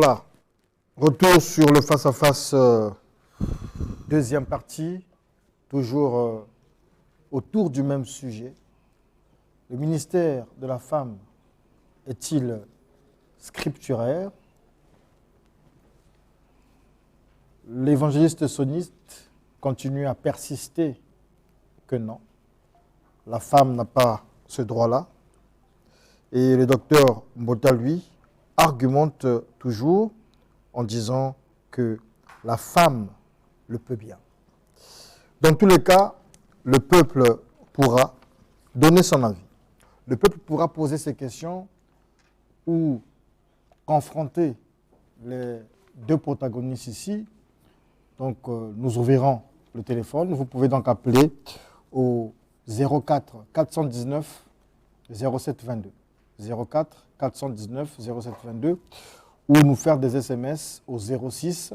Voilà, retour sur le face-à-face, deuxième partie, toujours autour du même sujet. Le ministère de la femme est-il scripturaire? L'évangéliste soniste continue à persister que non, la femme n'a pas ce droit-là. Et le docteur Mbota, lui, argumente toujours en disant que la femme le peut bien. Dans tous les cas, le peuple pourra donner son avis. Le peuple pourra poser ses questions ou confronter les deux protagonistes ici. Donc, nous ouvrirons le téléphone. Vous pouvez donc appeler au 04 419 07 22. 04 419 07 22 ou nous faire des SMS au 06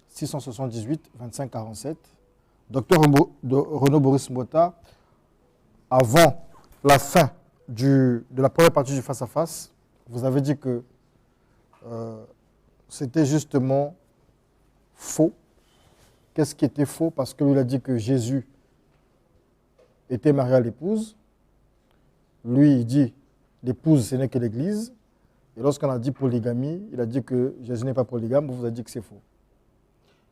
678 25 47. Docteur Renaud Boris Mbota, avant la fin de la première partie du face-à-face, vous avez dit que c'était justement faux. Qu'est-ce qui était faux? Parce qu'il a dit que Jésus était marié à l'épouse. Lui, il dit l'épouse, ce n'est que l'Église. Et lorsqu'on a dit polygamie, il a dit que Jésus n'est pas polygame. Vous avez dit que c'est faux.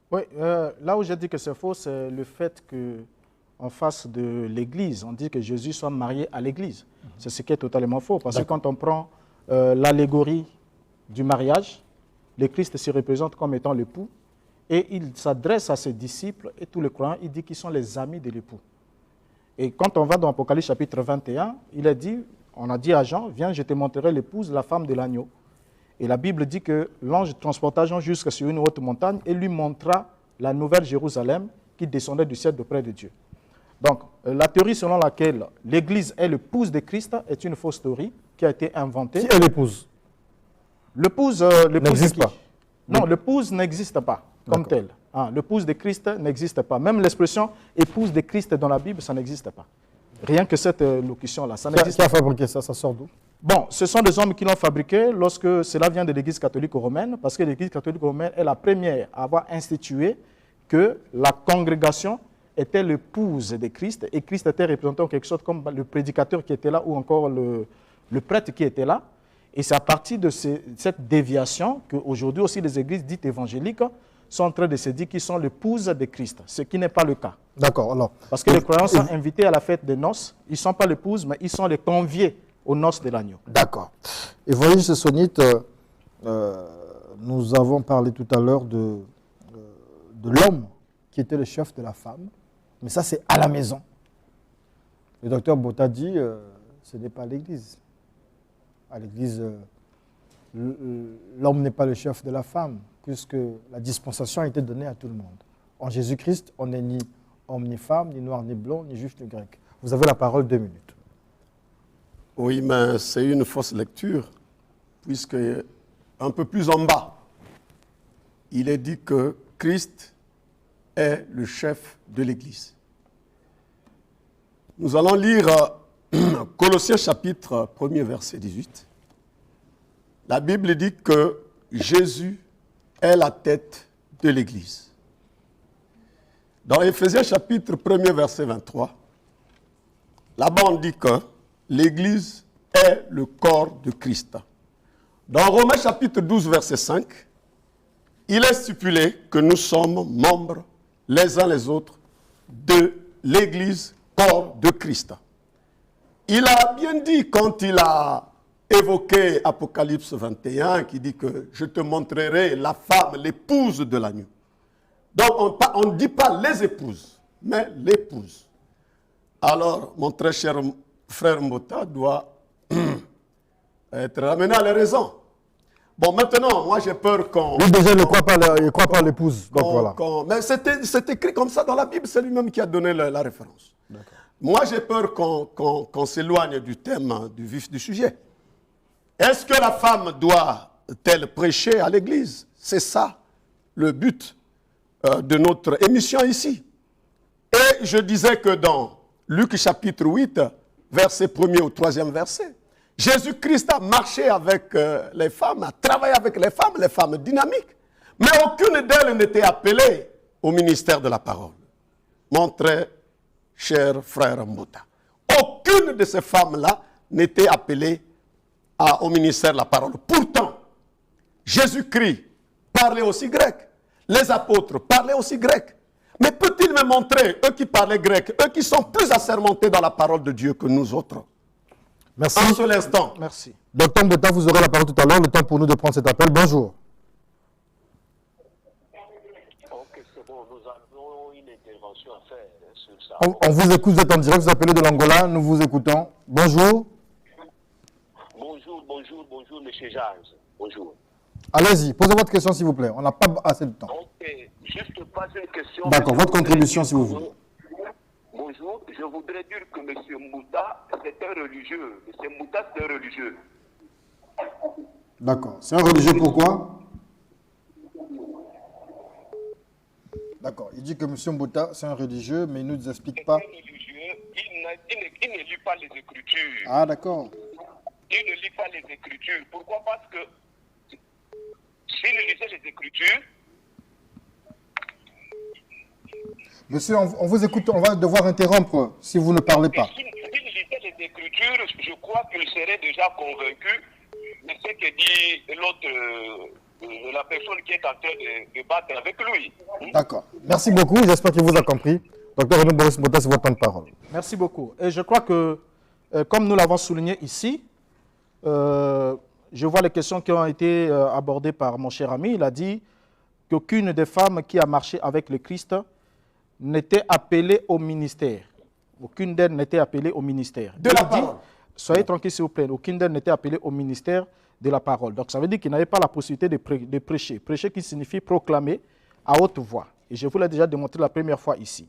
Oui, là où j'ai dit que c'est faux, c'est le fait qu'en face de l'Église, on dit que Jésus soit marié à l'Église. C'est ce qui est totalement faux. Parce que quand on prend l'allégorie du mariage, le Christ se représente comme étant l'époux. Et il s'adresse à ses disciples et tous les croyants, il dit qu'ils sont les amis de l'époux. Et quand on va dans Apocalypse chapitre 21, il a dit, on a dit à Jean, viens, je te montrerai l'épouse, la femme de l'agneau. Et la Bible dit que l'ange transporta Jean jusqu'à sur une haute montagne et lui montra la nouvelle Jérusalem qui descendait du ciel d'auprès de Dieu. Donc, la théorie selon laquelle l'Église est l'épouse de Christ est une fausse théorie qui a été inventée. Qui est l'épouse? L'épouse n'existe pas. Non, l'épouse n'existe pas comme telle. L'épouse de Christ n'existe pas. Même l'expression épouse de Christ dans la Bible, ça n'existe pas. Rien que cette locution-là, ça n'existe pas. Qui a fabriqué ça? Ça sort d'où? Bon, ce sont des hommes qui l'ont fabriqué lorsque cela vient de l'Église catholique romaine, parce que l'Église catholique romaine est la première à avoir institué que la congrégation était l'épouse de Christ, et Christ était représenté en quelque sorte comme le prédicateur qui était là, ou encore le prêtre qui était là. Et c'est à partir de cette déviation qu'aujourd'hui aussi les églises dites évangéliques sont en train de se dire qu'ils sont l'épouse de Christ, ce qui n'est pas le cas. D'accord, alors. Parce que les croyants sont invités à la fête des noces, ils ne sont pas l'épouse, mais ils sont les conviés aux noces de l'agneau. D'accord. Et voyez, ce sonite, nous avons parlé tout à l'heure de l'homme qui était le chef de la femme, mais ça c'est à la maison. Le docteur Mbota dit, ce n'est pas l'Église. À l'Église, l'homme n'est pas le chef de la femme, puisque la dispensation a été donnée à tout le monde. En Jésus-Christ, on n'est ni homme ni femme, ni noir ni blanc, ni juif ni grec. Vous avez la parole 2 minutes. Oui, mais c'est une fausse lecture, puisque un peu plus en bas, il est dit que Christ est le chef de l'Église. Nous allons lire Colossiens chapitre 1er, verset 18. La Bible dit que Jésus est la tête de l'Église. Dans Éphésiens chapitre 1er, verset 23, là-bas on dit que l'Église est le corps de Christ. Dans Romains chapitre 12, verset 5, il est stipulé que nous sommes membres les uns les autres de l'Église, corps de Christ. Il a bien dit quand il a évoqué Apocalypse 21, qui dit que je te montrerai la femme, l'épouse de l'agneau. Donc on ne dit pas les épouses, mais l'épouse. Alors, mon très cher frère Mbota doit être ramené à la raison. Bon, maintenant, moi j'ai peur qu'on... Lui déjà, il ne croit pas l'épouse. Donc voilà. Mais c'est écrit comme ça dans la Bible, c'est lui-même qui a donné la référence. Moi j'ai peur qu'on s'éloigne du thème, du vif du sujet. Est-ce que la femme doit-elle prêcher à l'église? C'est ça le but de notre émission ici. Et je disais que dans Luc chapitre 8, verset 1er au 3e verset, Jésus-Christ a marché avec les femmes, a travaillé avec les femmes dynamiques. Mais aucune d'elles n'était appelée au ministère de la parole. Mon très cher frère Mbouta. Aucune de ces femmes-là n'était appelée au ministère de la parole. Pourtant, Jésus-Christ parlait aussi grec. Les apôtres parlaient aussi grec. Mais peut-il me montrer, eux qui parlaient grec, eux qui sont plus assermentés dans la parole de Dieu que nous autres? Merci. Un seul instant. Merci. Docteur Mbouta, vous aurez la parole tout à l'heure. Le temps pour nous de prendre cet appel. Bonjour. Ok, c'est bon, nous avons une intervention à faire sur ça. On vous écoute, vous êtes en direct, vous appelez de l'Angola, nous vous écoutons. Bonjour. Bonjour, monsieur Jacques. Bonjour. Allez-y, posez votre question s'il vous plaît. On n'a pas assez de temps. Ok, juste passer une question. D'accord, votre contribution si vous voulez. Bonjour, je voudrais dire que monsieur Mbouta, c'est un religieux. Monsieur Mbouta, c'est un religieux. D'accord. C'est un religieux pourquoi? D'accord. Il dit que M. Mbouta, c'est un religieux, mais il ne nous explique pas. C'est un religieux, il ne lit pas les Écritures. Ah, d'accord. Il ne lit pas les Écritures. Pourquoi? Parce que s'il lisait les Écritures, Monsieur, on vous écoute, on va devoir interrompre si vous ne parlez pas. s'il lisait les Écritures, je crois qu'il serait déjà convaincu de ce que dit l'autre, la personne qui est en train de battre avec lui. D'accord. Merci beaucoup, j'espère qu'il vous a compris. Docteur Renaud Boris Mbouta, c'est votre temps de parole. Merci beaucoup. Et je crois que, comme nous l'avons souligné ici, je vois les questions qui ont été abordées par mon cher ami. Il a dit qu'aucune des femmes qui a marché avec le Christ n'était appelée au ministère. Aucune d'elles n'était appelée au ministère. De la parole. Soyez tranquille s'il vous plaît. Aucune d'elles n'était appelée au ministère de la parole. Donc ça veut dire qu'il n'avait pas la possibilité de prêcher. Prêcher qui signifie proclamer à haute voix. Et je vous l'ai déjà démontré la première fois ici.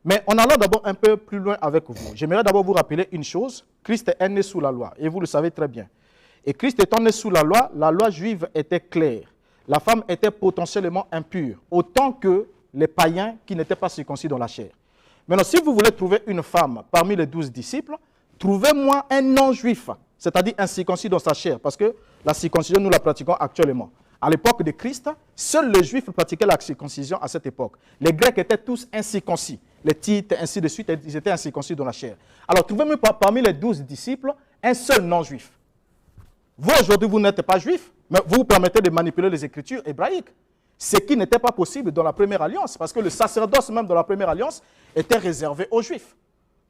Mais en allant d'abord un peu plus loin avec vous, j'aimerais d'abord vous rappeler une chose. Christ est né sous la loi, et vous le savez très bien. Et Christ étant né sous la loi juive était claire. La femme était potentiellement impure, autant que les païens qui n'étaient pas circoncis dans la chair. Maintenant, si vous voulez trouver une femme parmi les 12 disciples, trouvez-moi un non-juif, c'est-à-dire un circoncis dans sa chair, parce que la circoncision, nous la pratiquons actuellement. À l'époque de Christ, seuls les Juifs pratiquaient la circoncision à cette époque. Les Grecs étaient tous incirconcis. Les Tites, ainsi de suite, ils étaient incirconcis dans la chair. Alors, trouvez-moi parmi les 12 disciples un seul non-juif. Vous, aujourd'hui, vous n'êtes pas juif, mais vous vous permettez de manipuler les Écritures hébraïques. Ce qui n'était pas possible dans la première alliance, parce que le sacerdoce même de la première alliance était réservé aux Juifs.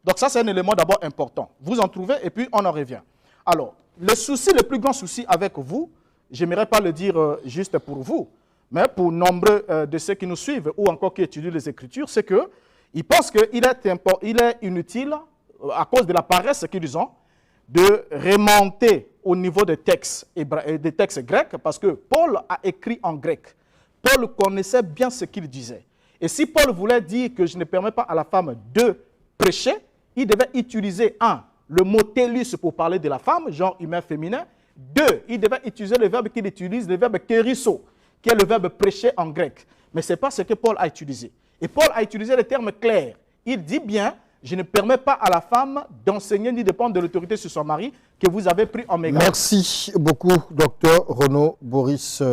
Donc ça, c'est un élément d'abord important. Vous en trouvez et puis on en revient. Alors, le plus grand souci avec vous, je n'aimerais pas le dire juste pour vous, mais pour nombreux de ceux qui nous suivent ou encore qui étudient les Écritures, c'est qu'ils pensent qu'il est inutile, à cause de la paresse qu'ils ont, de remonter au niveau des textes grecs, parce que Paul a écrit en grec. Paul connaissait bien ce qu'il disait. Et si Paul voulait dire que je ne permets pas à la femme de prêcher, il devait utiliser, le mot télus pour parler de la femme, genre humain féminin. 2, il devait utiliser le verbe qu'il utilise, le verbe kerisso, qui est le verbe prêcher en grec. Mais ce n'est pas ce que Paul a utilisé. Et Paul a utilisé le terme clair. Il dit bien, je ne permets pas à la femme d'enseigner ni de prendre de l'autorité sur son mari que vous avez pris en mégarde. Merci beaucoup, docteur Renaud Boris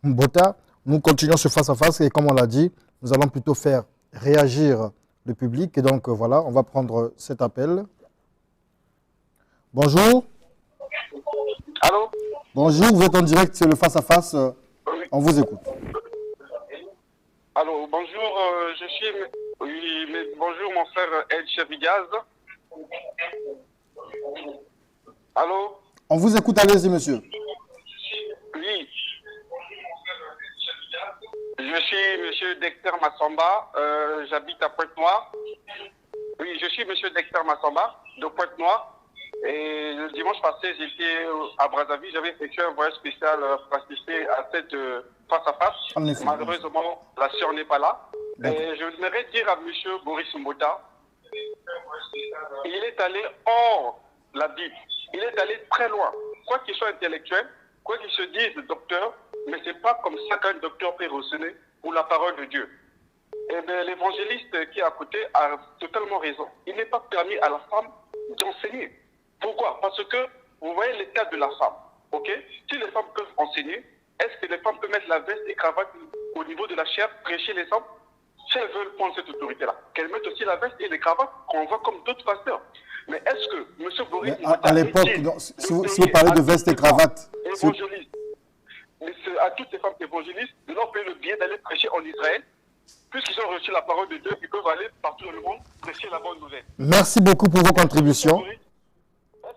Mbouta. Nous continuons ce face-à-face et comme on l'a dit, nous allons plutôt faire réagir le public. Et donc voilà, on va prendre cet appel. Bonjour. Allô? Bonjour, vous êtes en direct, c'est le face-à-face. On vous écoute. Allô, bonjour, bonjour mon frère El Chevigaz. Allô? On vous écoute, allez-y monsieur. Oui. Je suis monsieur Dexter Massamba, j'habite à Pointe-Noire. Oui, je suis monsieur Dexter Massamba de Pointe-Noire. Et le dimanche passé, j'étais à Brazzaville, j'avais effectué un voyage spécial pour assister à cette face-à-face. Malheureusement, la sœur n'est pas là. Et je voudrais dire à monsieur Boris Mbouta, il est allé hors la Bible. Il est allé très loin. Quoi qu'il soit intellectuel, quoi qu'il se dise docteur, mais ce n'est pas comme ça qu'un docteur peut raisonner pour la parole de Dieu. Et bien, l'évangéliste qui est à côté a totalement raison. Il n'est pas permis à la femme d'enseigner. Pourquoi? Parce que vous voyez l'état de la femme, ok? Si les femmes peuvent enseigner, est-ce que les femmes peuvent mettre la veste et cravate au niveau de la chair, prêcher les hommes? Si elles veulent prendre cette autorité-là, qu'elles mettent aussi la veste et les cravates qu'on voit comme d'autres pasteurs. Mais est-ce que M. Boris... À l'époque, si vous parlez de veste et cravate... Évangélistes, à toutes ces femmes évangélistes, de leur payer le billet d'aller prêcher en Israël, puisqu'ils ont reçu la parole de Dieu, ils peuvent aller partout dans le monde prêcher la bonne nouvelle. Merci beaucoup pour vos contributions. Est-ce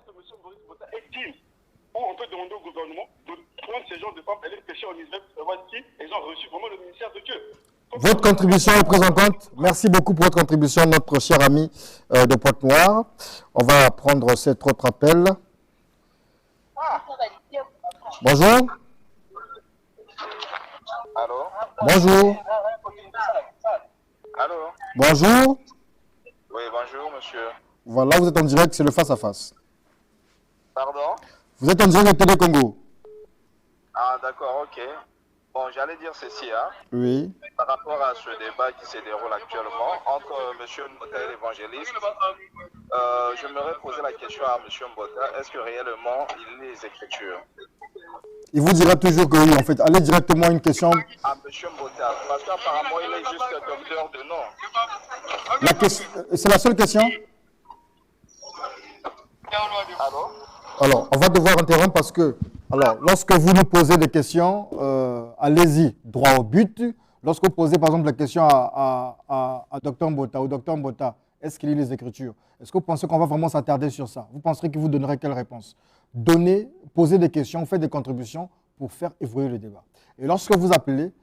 que M. Boris Bota est digne, ou on peut demander au gouvernement de prendre ces gens de femmes et aller prêcher en Israël, pour savoir si ils ont reçu vraiment le ministère de Dieu? Votre contribution, représentante, merci beaucoup pour votre contribution, notre cher ami de Pointe-Noire. On va prendre cet autre appel. Bonjour. Allô? Bonjour. Allô? Bonjour. Oui, bonjour, monsieur. Voilà, vous êtes en direct, c'est le face-à-face. Pardon? Vous êtes en direct de Télé Congo. Ah, d'accord, ok. Bon, j'allais dire ceci, hein, Oui. par rapport à ce débat qui se déroule actuellement entre M. Mbota et l'évangéliste. Je me poser la question à M. Mbota, est-ce que réellement il lit les Écritures? Il vous dira toujours que oui, en fait. Allez directement à une question. À M. Mbota, parce qu'apparemment il est juste docteur de nom. C'est la seule question? Allô? Alors, on va devoir interrompre parce que, alors, lorsque vous nous posez des questions, allez-y, droit au but. Lorsque vous posez, par exemple, la question à Dr Mbota ou Dr Mbota, est-ce qu'il lit les Écritures? Est-ce que vous pensez qu'on va vraiment s'attarder sur ça? Vous penserez qu'il vous donnerait quelle réponse? Donnez, posez des questions, faites des contributions pour faire évoluer le débat. Et lorsque vous appelez,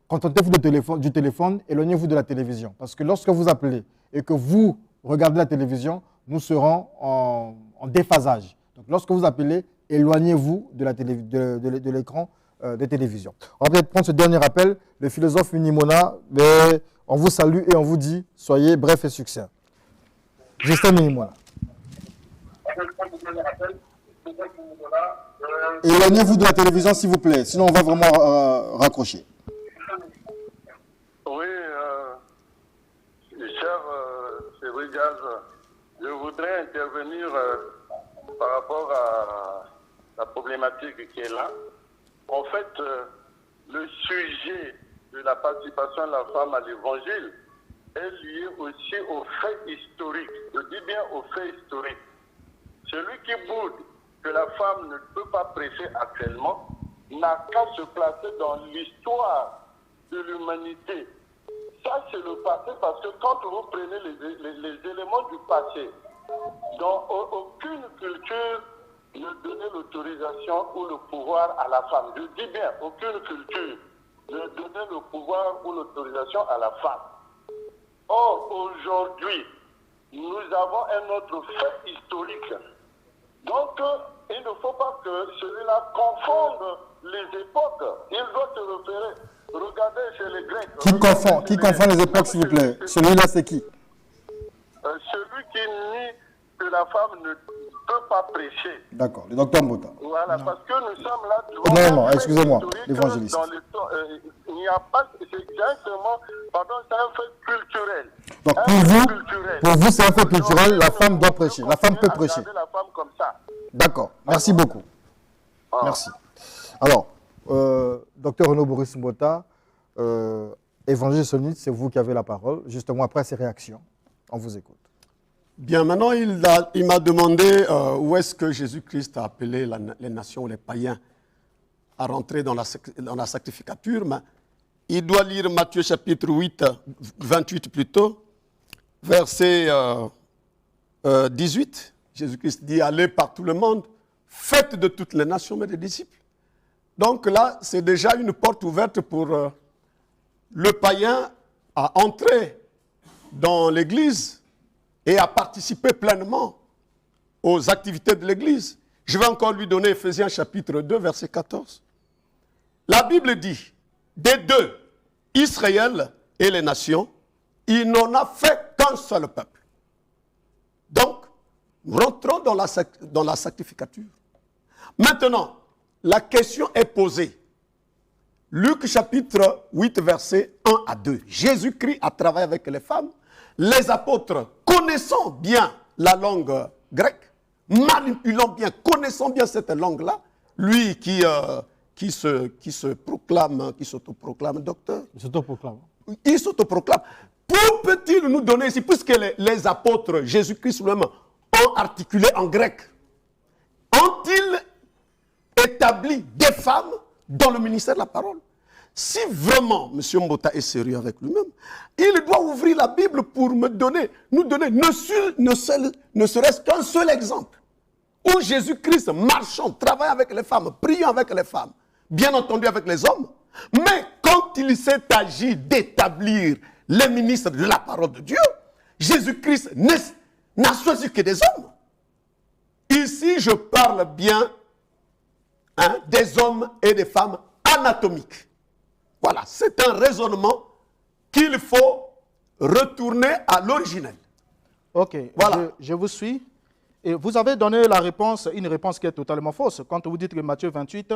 contentez-vous du téléphone, éloignez-vous de la télévision. Parce que lorsque vous appelez et que vous regardez la télévision, nous serons en déphasage. Donc, lorsque vous appelez, éloignez-vous de l'écran des télévisions. On va peut-être prendre ce dernier appel. Le philosophe Minimona, mais on vous salue et on vous dit, soyez bref et succinct. Justin Minimona. Éloignez-vous de la télévision, s'il vous plaît, sinon on va vraiment raccrocher. Oui, cher Cédric Gaz, je voudrais intervenir par rapport à la problématique qui est là. En fait, le sujet de la participation de la femme à l'évangile est lié aussi aux faits historiques. Je dis bien aux faits historiques. Celui qui boude que la femme ne peut pas prêcher actuellement n'a qu'à se placer dans l'histoire de l'humanité. Ça, c'est le passé, parce que quand vous prenez les éléments du passé, dans aucune culture ne donnait l'autorisation ou le pouvoir à la femme. Je dis bien, aucune culture ne donnait le pouvoir ou l'autorisation à la femme. Or, aujourd'hui, nous avons un autre fait historique. Donc, il ne faut pas que celui-là confonde les époques. Il doit se référer. Regardez chez les Grecs. Qui confond les époques, s'il vous plaît? Celui-là, c'est qui? Celui qui nie que la femme ne peut pas prêcher. D'accord, le docteur Mbota. Voilà, parce que nous sommes là... Non, excusez-moi, l'évangéliste. Il n'y a pas... C'est exactement... Pardon, c'est un fait culturel. Donc, pour vous, c'est un fait culturel, la femme doit prêcher, la femme peut prêcher. La femme comme ça. D'accord, merci beaucoup. Merci. Alors, docteur Renaud Boris Mbota, évangéliste Sonite, c'est vous qui avez la parole. Justement, après ces réactions, on vous écoute. Bien, maintenant, il m'a demandé où est-ce que Jésus-Christ a appelé les nations, les païens, à rentrer dans la sacrificature. Mais il doit lire Matthieu chapitre 8, 28 plutôt, verset 18. Jésus-Christ dit, allez par tout le monde, faites de toutes les nations mes disciples. Donc là, c'est déjà une porte ouverte pour le païen à entrer dans l'Église et à participer pleinement aux activités de l'Église. Je vais encore lui donner Ephésiens chapitre 2, verset 14. La Bible dit, des deux, Israël et les nations, il n'en a fait qu'un seul peuple. Donc, nous rentrons dans la sacrificature. Maintenant, la question est posée. Luc chapitre 8, verset 1 à 2. Jésus-Christ a travaillé avec les femmes. Les apôtres, connaissant bien la langue grecque, manipulant bien, connaissant bien cette langue-là, lui qui s'autoproclame docteur, Il s'autoproclame. il s'autoproclame. Pour peut-il nous donner ici, puisque les apôtres, Jésus-Christ lui-même, ont articulé en grec, ont-ils établi des femmes dans le ministère de la parole? Si vraiment M. Mbota est sérieux avec lui-même, il doit ouvrir la Bible pour nous donner ne serait-ce qu'un seul exemple où Jésus-Christ marchant, travaillant avec les femmes, priant avec les femmes, bien entendu avec les hommes, mais quand il s'est agi d'établir les ministres de la parole de Dieu, Jésus-Christ n'a choisi que des hommes. Ici, je parle bien des hommes et des femmes anatomiques. Voilà, c'est un raisonnement qu'il faut retourner à l'originel. Ok, Voilà. je vous suis. Et vous avez donné la réponse, une réponse qui est totalement fausse. Quand vous dites que Matthieu 28,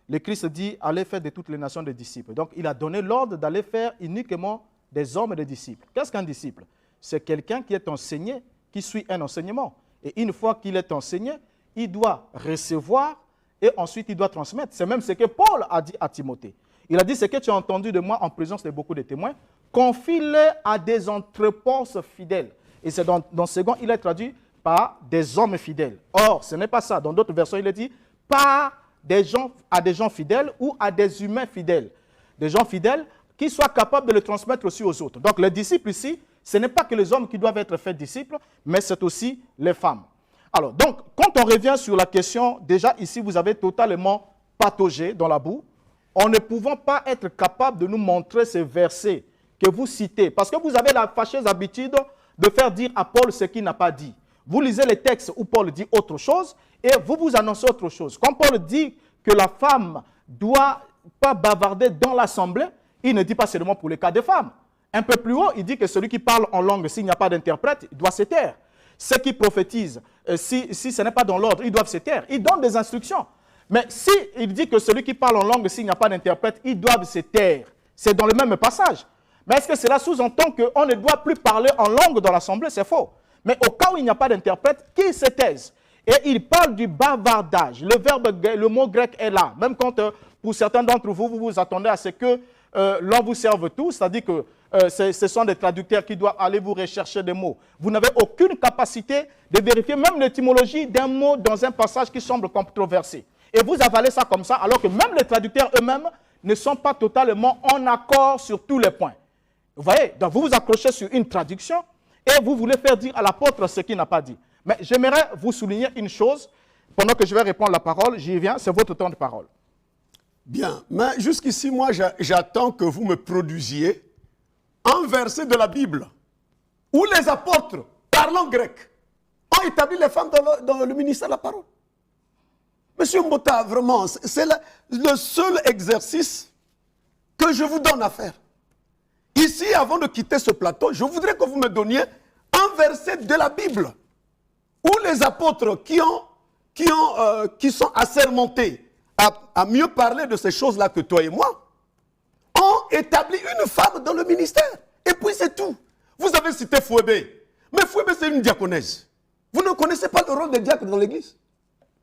le Christ dit « Allez faire de toutes les nations des disciples ». Donc, il a donné l'ordre d'aller faire uniquement des hommes et des disciples. Qu'est-ce qu'un disciple? C'est quelqu'un qui est enseigné, qui suit un enseignement. Et une fois qu'il est enseigné, il doit recevoir et ensuite il doit transmettre. C'est même ce que Paul a dit à Timothée. Il a dit, ce que tu as entendu de moi en présence de beaucoup de témoins, confie-le à des entrepenses fidèles. Et c'est dans second, il est traduit par des hommes fidèles. Or, ce n'est pas ça. Dans d'autres versions, il est dit, pas à des gens fidèles ou à des humains fidèles. Des gens fidèles qui soient capables de le transmettre aussi aux autres. Donc, les disciples ici, ce n'est pas que les hommes qui doivent être faits disciples, mais c'est aussi les femmes. Alors, donc, quand on revient sur la question, déjà ici, vous avez totalement pataugé dans la boue, en ne pouvant pas être capable de nous montrer ces versets que vous citez, parce que vous avez la fâcheuse habitude de faire dire à Paul ce qu'il n'a pas dit. Vous lisez les textes où Paul dit autre chose et vous vous annoncez autre chose. Quand Paul dit que la femme ne doit pas bavarder dans l'assemblée, il ne dit pas seulement pour les cas des femmes. Un peu plus haut, il dit que celui qui parle en langue, s'il n'y a pas d'interprète, il doit se taire. Ceux qui prophétisent, si ce n'est pas dans l'ordre, ils doivent se taire. Il donne des instructions. Mais si il dit que celui qui parle en langue, s'il n'y a pas d'interprète, ils doivent se taire. C'est dans le même passage. Mais est-ce que cela sous-entend qu'on ne doit plus parler en langue dans l'assemblée? C'est faux. Mais au cas où il n'y a pas d'interprète, qu'il se taise. Et il parle du bavardage. Le mot grec est là. Même quand, pour certains d'entre vous, vous vous attendez à ce que l'on vous serve tout, c'est-à-dire que ce sont des traducteurs qui doivent aller vous rechercher des mots. Vous n'avez aucune capacité de vérifier même l'étymologie d'un mot dans un passage qui semble controversé. Et vous avalez ça comme ça, alors que même les traducteurs eux-mêmes ne sont pas totalement en accord sur tous les points. Vous voyez, donc vous vous accrochez sur une traduction et vous voulez faire dire à l'apôtre ce qu'il n'a pas dit. Mais j'aimerais vous souligner une chose, pendant que je vais répondre la parole, j'y viens, c'est votre temps de parole. Bien, mais jusqu'ici, moi, j'attends que vous me produisiez un verset de la Bible où les apôtres, parlant grec, ont établi les femmes dans le ministère de la parole. Monsieur Mbota, vraiment, c'est le seul exercice que je vous donne à faire. Ici, avant de quitter ce plateau, je voudrais que vous me donniez un verset de la Bible où les apôtres qui sont assermentés à mieux parler de ces choses-là que toi et moi, ont établi une femme dans le ministère. Et puis c'est tout. Vous avez cité Fouébé. Mais Fouébé, c'est une diaconesse. Vous ne connaissez pas le rôle des diacres dans l'église?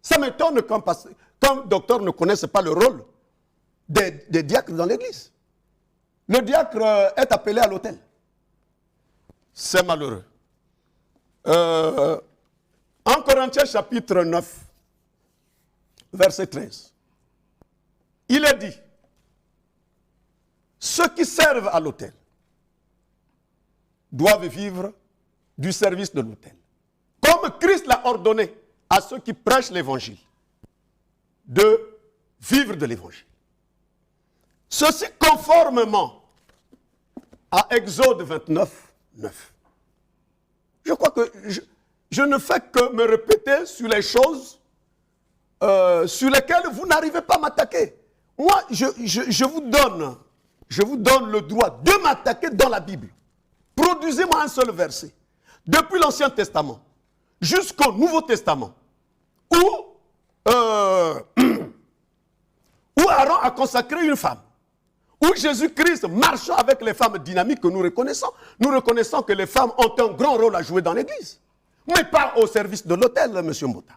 Ça m'étonne qu'un docteur ne connaisse pas le rôle des diacres dans l'église. Le diacre est appelé à l'autel. C'est malheureux. En Corinthiens chapitre 9, verset 13, il est dit, ceux qui servent à l'autel doivent vivre du service de l'autel. Comme Christ l'a ordonné à ceux qui prêchent l'évangile, de vivre de l'évangile. Ceci conformément à Exode 29, 9. Je crois que je ne fais que me répéter sur les choses sur lesquelles vous n'arrivez pas à m'attaquer. Moi, je vous donne le droit de m'attaquer dans la Bible. Produisez-moi un seul verset. Depuis l'Ancien Testament jusqu'au Nouveau Testament, où Aaron a consacré une femme, où Jésus-Christ marchant avec les femmes dynamiques que nous reconnaissons que les femmes ont un grand rôle à jouer dans l'Église, mais pas au service de l'autel, M. Mbota.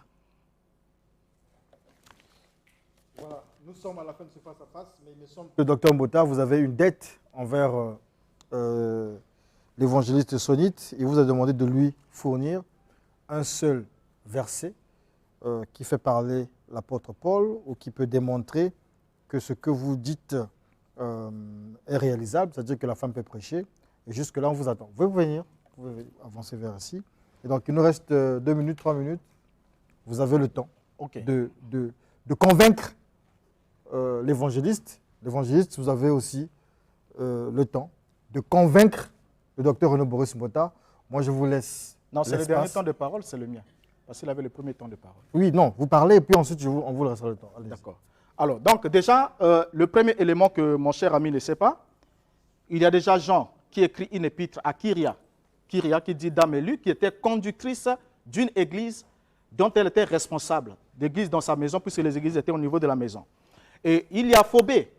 sommes à la fin de ce face-à-face, mais il me semble que, Dr Mbota, vous avez une dette envers l'évangéliste Sonite. Il vous a demandé de lui fournir un seul verset qui fait parler l'apôtre Paul ou qui peut démontrer que ce que vous dites est réalisable, c'est-à-dire que la femme peut prêcher. Et jusque-là, on vous attend. Vous pouvez venir, vous pouvez avancer vers ici. Et donc, il nous reste 2 minutes, 3 minutes. Vous avez le temps de convaincre l'évangéliste. L'évangéliste, vous avez aussi le temps de convaincre le docteur Renaud Boris Mbota. Moi, je vous laisse. Non, c'est le dernier temps de parole, c'est le mien. Parce qu'il avait le premier temps de parole. Oui, non, vous parlez et puis ensuite, on vous laissera le temps. D'accord. Alors, donc déjà, le premier élément que mon cher ami ne sait pas, il y a déjà Jean qui écrit une épître à Kyria. Kyria qui dit Dame élue, qui était conductrice d'une église dont elle était responsable, d'église dans sa maison, puisque les églises étaient au niveau de la maison. Et il y a Phobé,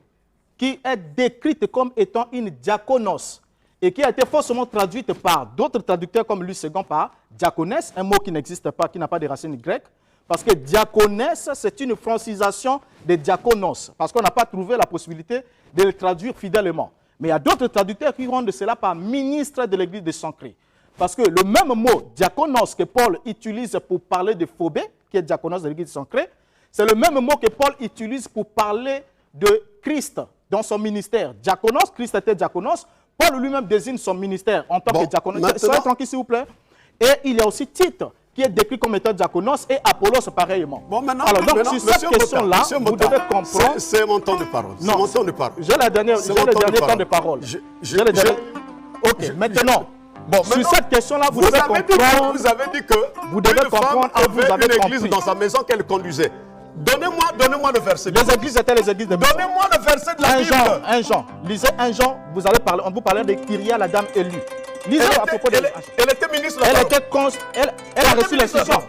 qui est décrite comme étant une diaconos, et qui a été forcément traduite par d'autres traducteurs comme Louis II par diaconesse, un mot qui n'existe pas, qui n'a pas de racines grecques, parce que diaconesse, c'est une francisation de diaconos, parce qu'on n'a pas trouvé la possibilité de le traduire fidèlement. Mais il y a d'autres traducteurs qui rendent cela par ministre de l'église de Saint-Christ. Parce que le même mot, diaconos, que Paul utilise pour parler de Phobé, qui est diaconos de l'église de Saint-Christ, c'est le même mot que Paul utilise pour parler de Christ dans son ministère. Diaconos, Christ était diaconos. Paul lui-même désigne son ministère en tant que diaconos. Soyez tranquille, s'il vous plaît. Et il y a aussi Tite, qui est décrit comme étant diaconos, et Apollos pareillement. Bon, maintenant, alors, donc, sur cette question-là, vous devez comprendre. C'est mon temps de parole. Non, mon temps de parole. J'ai le dernier temps de parole. Ok, maintenant. Bon, sur cette question-là, vous devez comprendre. Vous avez dit que vous devez comprendre femme avait une église dans sa maison qu'elle conduisait. Donnez-moi le verset. Les églises étaient les églises de maison. Donnez-moi le verset de la Bible. 1 Jean. Lisez 1 Jean. Vous allez parler. On vous parlait de Kyria, la dame élue. Lisez à propos de. Elle était ministre. Elle a reçu l'instruction.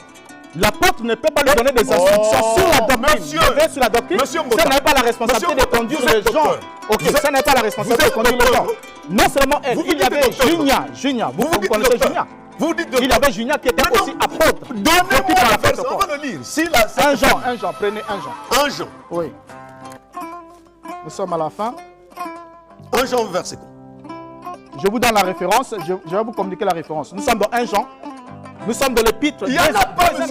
L'apôtre ne peut pas lui donner des instructions sur la doctrine. Sur la doctrine, ça n'a pas la responsabilité de conduire les gens. Ok, ça n'a pas la responsabilité de conduire les gens. Non seulement elle, il y avait Junia. Vous connaissez Junia? Il y avait Junia qui était aussi apôtre. Donnez-moi la verset, on va le lire. 1 Jean, prenez 1 Jean. 1 Jean. Oui. Nous sommes à la fin. 1 Jean, verset quoi? Je vous donne la référence, je vais vous communiquer la référence. Nous sommes dans 1 Jean. Nous sommes dans l'épître. Il n'y en a pas de